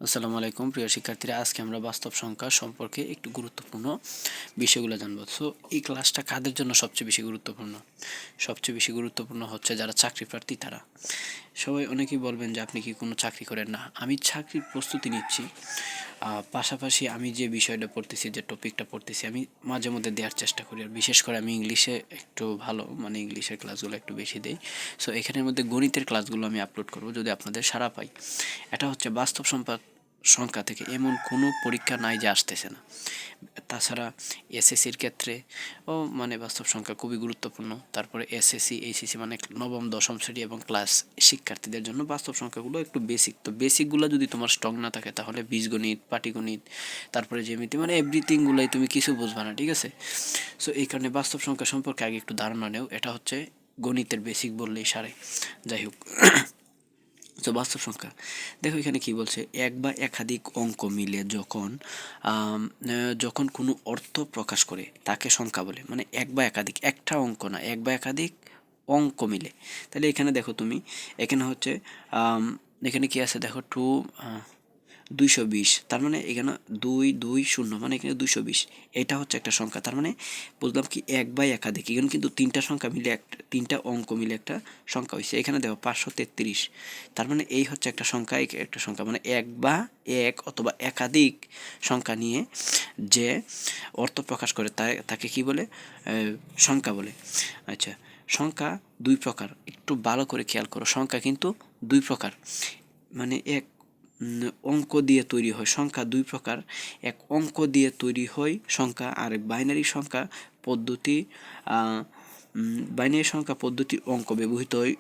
আসসালামু আলাইকুম প্রিয় শিক্ষার্থীরা, আজকে আমরা বাস্তব সংখ্যা সম্পর্কে একটু গুরুত্বপূর্ণ বিষয়গুলো জানবো। সো এই ক্লাসটা কাদের জন্য সবচেয়ে বেশি গুরুত্বপূর্ণ? সবচেয়ে বেশি গুরুত্বপূর্ণ হচ্ছে যারা চাকরি প্রার্থী তারা। সবাই অনেকেই বলবেন যে আপনি কি কোনো চাকরি করেন? না, আমি চাকরির প্রস্তুতি নিচ্ছি, পাশাপাশি আমি যে বিষয়টা পড়তেছি, যে টপিকটা পড়তেছি, আমি মাঝে মধ্যে দেওয়ার চেষ্টা করি। আর বিশেষ করে আমি ইংলিশে একটু ভালো, মানে ইংলিশের ক্লাসগুলো একটু বেশি দেই। সো এখানের মধ্যে গণিতের ক্লাসগুলো আমি আপলোড করব যদি আপনাদের সাড়া পাই। এটা হচ্ছে বাস্তব সংখ্যা থেকে এমন কোনো পরীক্ষা নাই যে আসতেছে না। তাছাড়া এসএসসির ক্ষেত্রে মানে বাস্তব সংখ্যা খুবই গুরুত্বপূর্ণ। তারপরে এসএসসি এইচএসসি মানে নবম দশম শ্রেণী এবং ক্লাস শিক্ষার্থীদের জন্য বাস্তব সংখ্যাগুলো একটু বেসিক। তো বেসিকগুলো যদি তোমার স্ট্রং না থাকে তাহলে বীজগণিত, পাটিগণিত, তারপরে জ্যামিতি, মানে এভরিথিংগুলোই তুমি কিছু বুঝবা না, ঠিক আছে? সো এই কারণে বাস্তব সংখ্যা সম্পর্কে আগে একটু ধারণা নেও। এটা হচ্ছে গণিতের বেসিক বললেই সারে। যাই হোক, তো বাস্তব সংখ্যা দেখো এখানে কি বলছে, এক বা একাধিক অঙ্ক মিলে যখন কোনো অর্থ প্রকাশ করে তাকে সংখ্যা বলে। মানে এক বা একাধিক, একটা অঙ্ক না, এক বা একাধিক অঙ্ক মিলে। তাহলে এখানে দেখো তুমি, এখানে হচ্ছে এখানে কি আছে দেখো, 220, তার মানে এখানে 220 মানে এখানে 220, এটা হচ্ছে একটা সংখ্যা। তার মানে বুঝলাম কি এক বাই একাধিক, এখানে কিন্তু তিনটা সংখ্যা মিলে তিনটা অঙ্ক মিলে একটা সংখ্যা হয়েছে। এখানে দেখো 533, তার মানে এই হচ্ছে একটা সংখ্যা, একটা সংখ্যা মানে এক বা এক অথবা একাধিক সংখ্যা নিয়ে যে অর্থ প্রকাশ করে তাকে কি বলে? সংখ্যা বলে। আচ্ছা, সংখ্যা দুই প্রকার, একটু ভালো করে খেয়াল করো। সংখ্যা কিন্তু দুই প্রকার, মানে এক অঙ্ক দিয়ে তৈরি হয় সংখ্যা দুই প্রকার। এক অঙ্ক দিয়ে তৈরি হয় সংখ্যা, আর এক বাইনারি সংখ্যা পদ্ধতি। বাইনারি সংখ্যা পদ্ধতির অঙ্ক ব্যবহৃত হয়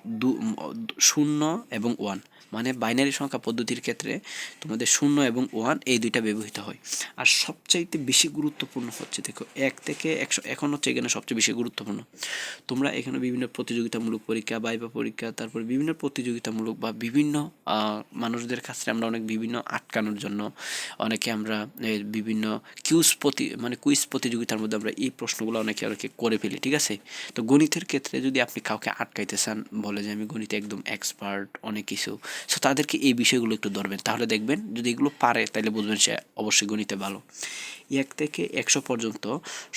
শূন্য এবং ওয়ান। মানে বাইনারি সংখ্যা পদ্ধতির ক্ষেত্রে তোমাদের শূন্য এবং ওয়ান এই দুইটা ব্যবহৃত হয়। আর সবচাইতে বেশি গুরুত্বপূর্ণ হচ্ছে দেখো 1 থেকে 100, এখন হচ্ছে এখানে সবচেয়ে বেশি গুরুত্বপূর্ণ। তোমরা এখানে বিভিন্ন প্রতিযোগিতামূলক পরীক্ষা, ভাইভা পরীক্ষা, তারপর বিভিন্ন প্রতিযোগিতামূলক বা বিভিন্ন মানুষদের কাছে আমরা অনেক বিভিন্ন আটকানোর জন্য অনেকে আমরা বিভিন্ন কুইজ প্রতিযোগিতার মধ্যে আমরা এই প্রশ্নগুলো অনেকে করে ফেলি, ঠিক আছে? তো গণিতের ক্ষেত্রে যদি আপনি কাউকে আটকাইতে চান, বলে যে আমি গণিতে একদম এক্সপার্ট অনেক কিছু, সো তাদেরকে এই বিষয়গুলো একটু ধরবেন, তাহলে দেখবেন যদি এগুলো পারে তাহলে বুঝবেন সে অবশ্যই গণিতে ভালো। 1 থেকে 100 পর্যন্ত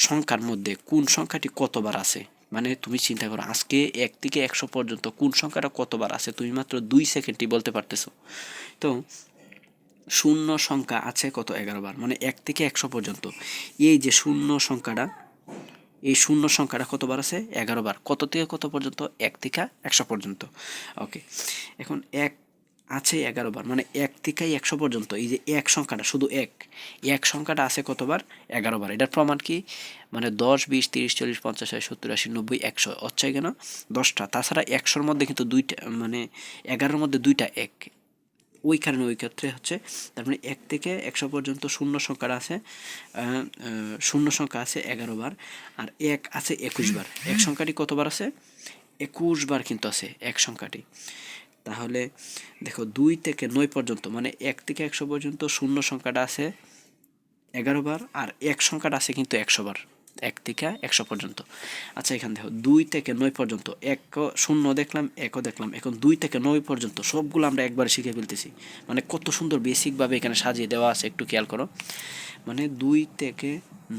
সংখ্যার মধ্যে কোন সংখ্যাটি কতবার আছে? মানে তুমি চিন্তা করো, আজকে 1 থেকে 100 পর্যন্ত কোন সংখ্যাটা কতবার আছে তুমি মাত্র 2 সেকেন্ডই বলতে পারতেছো। তো শূন্য সংখ্যা আছে কত? 11 বার। মানে 1 থেকে 100 পর্যন্ত এই যে শূন্য সংখ্যাটা, এই শূন্য সংখ্যাটা কতবার আছে? 11 বার। কত থেকে কত পর্যন্ত? 1 থেকে 100 পর্যন্ত। ওকে, এখন এক আছে 11 বার, মানে 1 থেকে 100 পর্যন্ত এই যে এক সংখ্যাটা, শুধু এক সংখ্যাটা আছে কতবার? 11 বার। এটার প্রমাণ কি? মানে 10, 20, 30, 40, 50, 60, 70, 80, 90, 100 হচ্ছে কেন 10টা। তাছাড়া 100-র মধ্যে কিন্তু দুইটা, মানে 11-র মধ্যে দুইটা এক, ওই কারণে ওই ক্ষেত্রে হচ্ছে। তার মানে 1 থেকে 100 পর্যন্ত শূন্য সংখ্যাটা আছে, শূন্য সংখ্যা আছে 11 বার, আর এক আছে 21 বার। এক সংখ্যাটি কতবার আছে? 21 বার কিন্তু আছে এক সংখ্যাটি। তাহলে দেখো 2 থেকে 9 পর্যন্ত, মানে 1 থেকে 100 পর্যন্ত শূন্য সংখ্যাটা আছে 11 বার, আর এক সংখ্যাটা আছে কিন্তু 100 বার, 1 থেকে 100 পর্যন্ত। আচ্ছা, এখানে দেখো 2 থেকে 9 পর্যন্ত, এক শূন্য দেখলাম, একও দেখলাম, এখন 2 থেকে 9 পর্যন্ত সবগুলো আমরা একবার শিখে ফেলতেছি। মানে কত সুন্দর বেসিকভাবে এখানে সাজিয়ে দেওয়া আছে, একটু খেয়াল করো। মানে 2 থেকে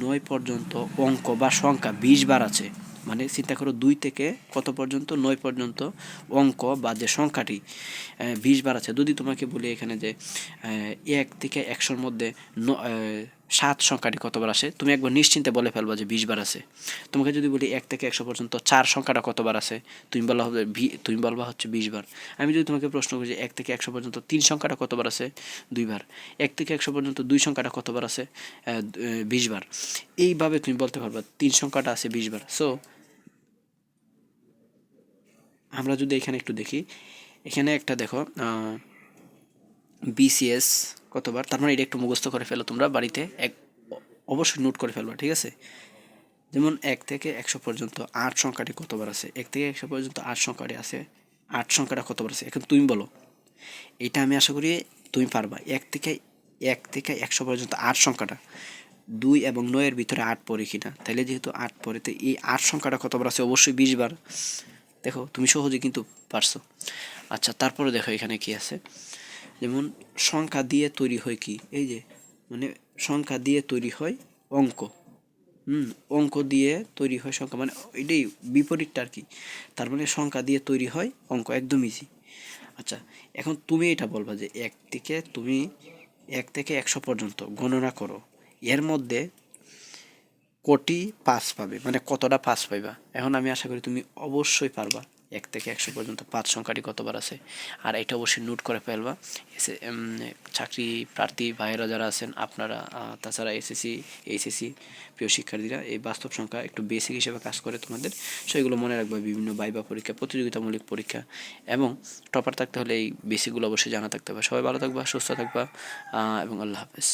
9 পর্যন্ত অঙ্ক বা সংখ্যা 20 বার আছে। মানে চিন্তা করো 2 থেকে কত পর্যন্ত? 9 পর্যন্ত অঙ্ক বা যে সংখ্যাটি 20 বার আছে। যদি তোমাকে বলি এখানে যে 1 থেকে 100-র মধ্যে 7 সংখ্যাটি কতবার আসে, তুমি একবার নিশ্চিন্তে বলে ফেলবা যে 20 বার আছে। তোমাকে যদি বলি 1 থেকে 100 পর্যন্ত 4 সংখ্যাটা কতবার আছে, তুমি বলবা হচ্ছে 20 বার। আমি যদি তোমাকে প্রশ্ন করি যে 1 থেকে 100 পর্যন্ত 3 সংখ্যাটা কতবার আছে, 2 বার। 1 থেকে 100 পর্যন্ত 2 সংখ্যাটা কতবার আছে, 20 বার। এইভাবে তুমি বলতে পারবা 3 সংখ্যাটা আছে 20 বার। সো আমরা যদি এখানে একটু দেখি, এখানে একটা দেখো বিসিএস কতবার, তার মানে এটা একটু মুখস্থ করে ফেলো তোমরা বাড়িতে, অবশ্যই নোট করে ফেলবা, ঠিক আছে? যেমন 1 থেকে 100 পর্যন্ত 8 সংখ্যাটি কতবার আছে? 1 থেকে 100 পর্যন্ত 8 সংখ্যাটি আছে, 8 সংখ্যাটা কতবার আছে? এখন তুমি বলো। এটা আমি আশা করি তুমি পারবা। 1 থেকে 100 পর্যন্ত 8 সংখ্যাটা 2 এবং 9 এর ভিতরে 8 পড়ে কিনা, তাহলে যেহেতু 8 পড়ে, তো এই 8 সংখ্যাটা কতবার আছে? অবশ্যই 20 বার। দেখো তুমি সহজে কিন্তু পারছো। আচ্ছা, তারপরে দেখো এখানে কি আছে, যেমন সংখ্যা দিয়ে তৈরি হয় কি, এই যে মানে সংখ্যা দিয়ে তৈরি হয় অঙ্ক। অঙ্ক দিয়ে তৈরি হয় সংখ্যা, মানে এটাই বিপরীতটা আর কি। তার মানে সংখ্যা দিয়ে তৈরি হয় অঙ্ক, একদম ইজি। আচ্ছা, এখন তুমি এটা বলবা যে তুমি 1 থেকে 100 পর্যন্ত গণনা করো, এর মধ্যে কটি পাস পাবে, মানে কতটা পাস পাইবা। এখন আমি আশা করি তুমি অবশ্যই পারবা। 1 থেকে 100 পর্যন্ত 5 সংখ্যাটি কতবার আছে, আর এটা অবশ্যই নোট করে ফেলবা। চাকরি প্রার্থী ভাইয়েরা যারা আছেন আপনারা, তাছাড়া এসএসসি এইচএসসি প্রিয় শিক্ষার্থীরা, এই বাস্তব সংখ্যা একটু বেসিক হিসেবে কাজ করে তোমাদের, সেগুলো মনে রাখবা। বিভিন্ন ভাইবা পরীক্ষা, প্রতিযোগিতামূলক পরীক্ষা, এবং টপার থাকতে হলে এই বেসিকগুলো অবশ্যই জানা থাকতে হবে। সবাই ভালো থাকবা, সুস্থ থাকবা, এবং আল্লাহ হাফেজ।